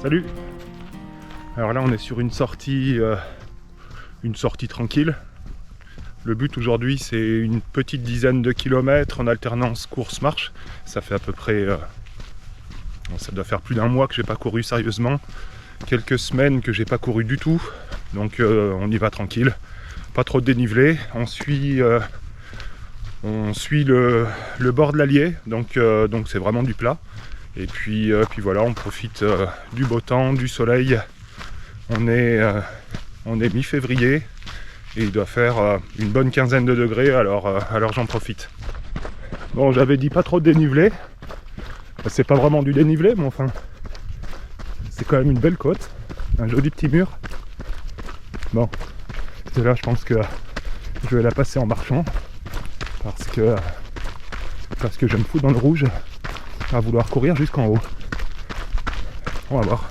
Salut. Alors là on est sur une sortie tranquille. Le but aujourd'hui c'est une petite dizaine de kilomètres en alternance course-marche. Ça fait à peu près, ça doit faire plus d'un mois que j'ai pas couru sérieusement. Quelques semaines que j'ai pas couru du tout. Donc on y va tranquille. Pas trop de dénivelé. On suit le bord de l'Allier. Donc c'est vraiment du plat. Et puis voilà, on profite du beau temps, du soleil. On est mi-février et il doit faire une bonne quinzaine de degrés, alors j'en profite. Bon, j'avais dit pas trop de dénivelé. C'est pas vraiment du dénivelé, mais enfin, c'est quand même une belle côte, un joli petit mur. Bon, et là je pense que je vais la passer en marchant parce que je me fous dans le rouge à vouloir courir jusqu'en haut. On va voir.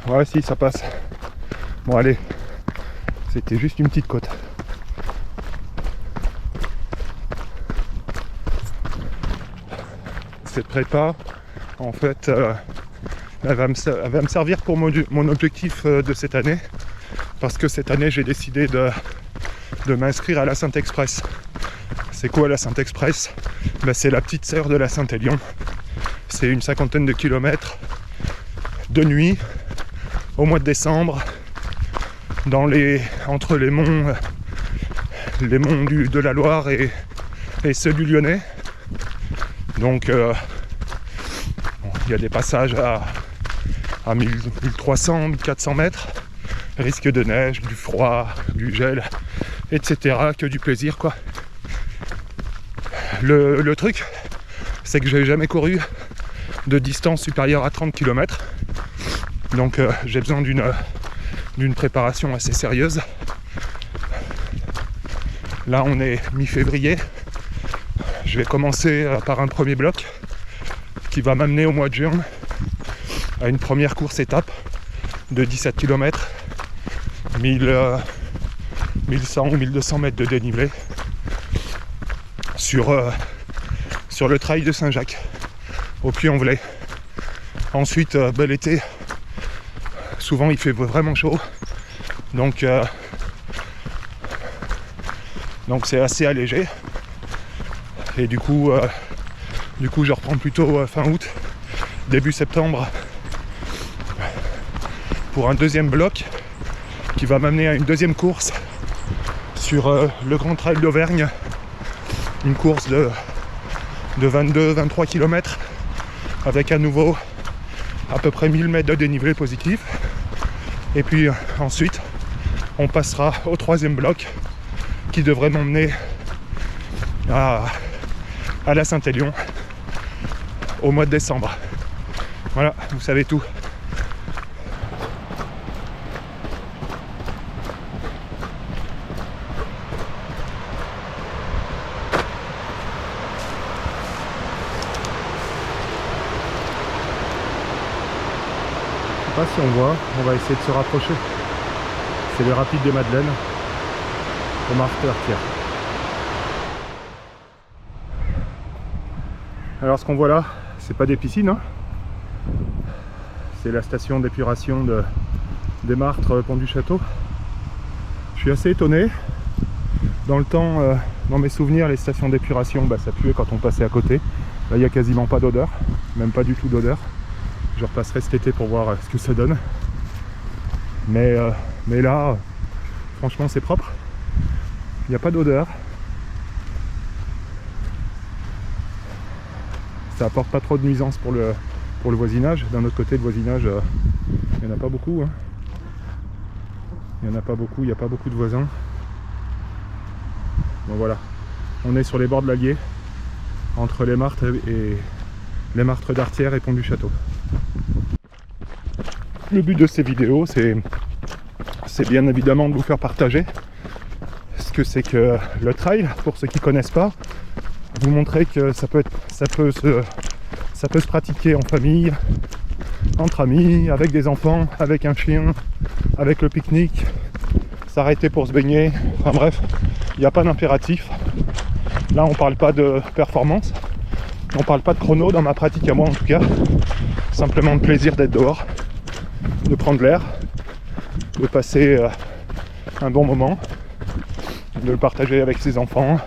Ouais, si, ça passe. Bon, allez, c'était juste une petite côte. Cette prépa, en fait, elle va me servir pour mon objectif de cette année. Parce que cette année, j'ai décidé de m'inscrire à la Saint-Express. C'est quoi la Saint-Express? C'est la petite sœur de la Saint-Élion. C'est une cinquantaine de kilomètres de nuit, au mois de décembre, entre les monts de la Loire et ceux du Lyonnais. Donc il y a des passages à 1300, 1400 mètres, risque de neige, du froid, du gel, etc. Que du plaisir, quoi. Le truc, c'est que j'ai jamais couru de distance supérieure à 30 km. Donc j'ai besoin d'une préparation assez sérieuse. Là on est mi-février. Je vais commencer par un premier bloc qui va m'amener au mois de juin à une première course étape de 17 km, 1100 ou 1200 mètres de dénivelé sur le trail de Saint-Jacques au Puy-en-Velay. Ensuite bel été. Souvent il fait vraiment chaud, donc c'est assez allégé. Et du coup je reprends plutôt fin août, début septembre pour un deuxième bloc qui va m'amener à une deuxième course sur le Grand Trail d'Auvergne, une course de 22-23 km avec à nouveau à peu près 1000 mètres de dénivelé positif. Et puis ensuite on passera au troisième bloc qui devrait m'emmener à la Saint-Élion au mois de décembre. Voilà, vous savez tout. Je sais pas si on voit, on va essayer de se rapprocher. C'est les rapides des Madeleines au Martres-d'Artière. Alors ce qu'on voit là, c'est pas des piscines, hein. C'est la station d'épuration des Martres Pont du Château. Je suis assez étonné. Dans le temps, dans mes souvenirs, les stations d'épuration, ça puait quand on passait à côté. Là il n'y a quasiment pas d'odeur, même pas du tout d'odeur. Je repasserai cet été pour voir ce que ça donne. Mais là, franchement, c'est propre. Il n'y a pas d'odeur. Ça apporte pas trop de nuisance pour le voisinage. D'un autre côté, le voisinage, il n'y en a pas beaucoup. Hein. Il n'y en a pas beaucoup, il n'y a pas beaucoup de voisins. Bon voilà. On est sur les bords de l'Allier, entre les Martres et les Martres-d'Artière et Pont du Château. Le but de ces vidéos, c'est bien évidemment de vous faire partager ce que c'est que le trail, pour ceux qui ne connaissent pas, vous montrer que ça peut Ça peut se pratiquer en famille, entre amis, avec des enfants, avec un chien, avec le pique-nique, s'arrêter pour se baigner, enfin bref, il n'y a pas d'impératif. Là on parle pas de performance, on parle pas de chrono dans ma pratique à moi en tout cas, simplement de plaisir d'être dehors, de prendre l'air, de passer un bon moment, de le partager avec ses enfants,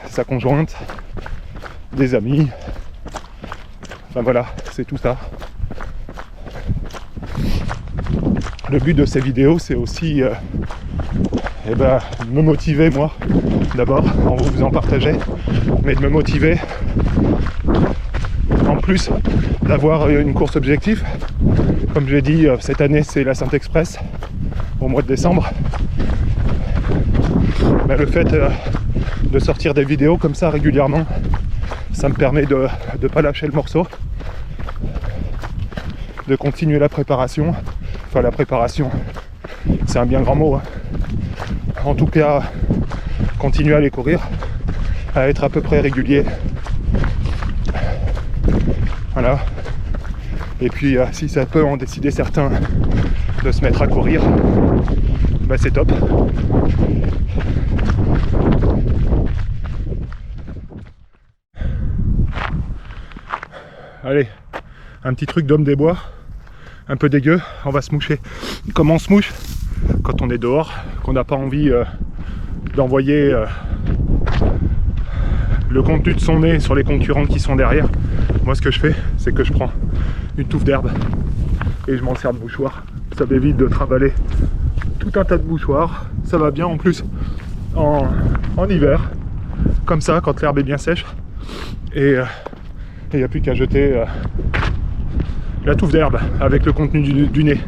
sa conjointe, des amis, enfin voilà, c'est tout ça. Le but de ces vidéos, c'est aussi me motiver moi, d'abord, en vous en partager, mais de me motiver, en plus d'avoir une course objectif. Comme j'ai dit, cette année c'est la Saint-Express, au mois de décembre. Mais le fait de sortir des vidéos comme ça régulièrement, ça me permet de ne pas lâcher le morceau, de continuer la préparation. Enfin la préparation, c'est un bien grand mot, hein. En tout cas, continuer à aller courir, à être à peu près régulier. Voilà. Et puis si ça peut en décider certains de se mettre à courir, bah c'est top. Allez, un petit truc d'homme des bois, un peu dégueu, on va se moucher. Comment on se mouche quand on est dehors, qu'on n'a pas envie d'envoyer le contenu de son nez sur les concurrents qui sont derrière. Moi ce que je fais, c'est que je prends une touffe d'herbe et je m'en sers de mouchoir. Ça m'évite de travailler tout un tas de mouchoirs. Ça va bien en plus en hiver, comme ça, quand l'herbe est bien sèche. Et il n'y a plus qu'à jeter la touffe d'herbe avec le contenu du nez.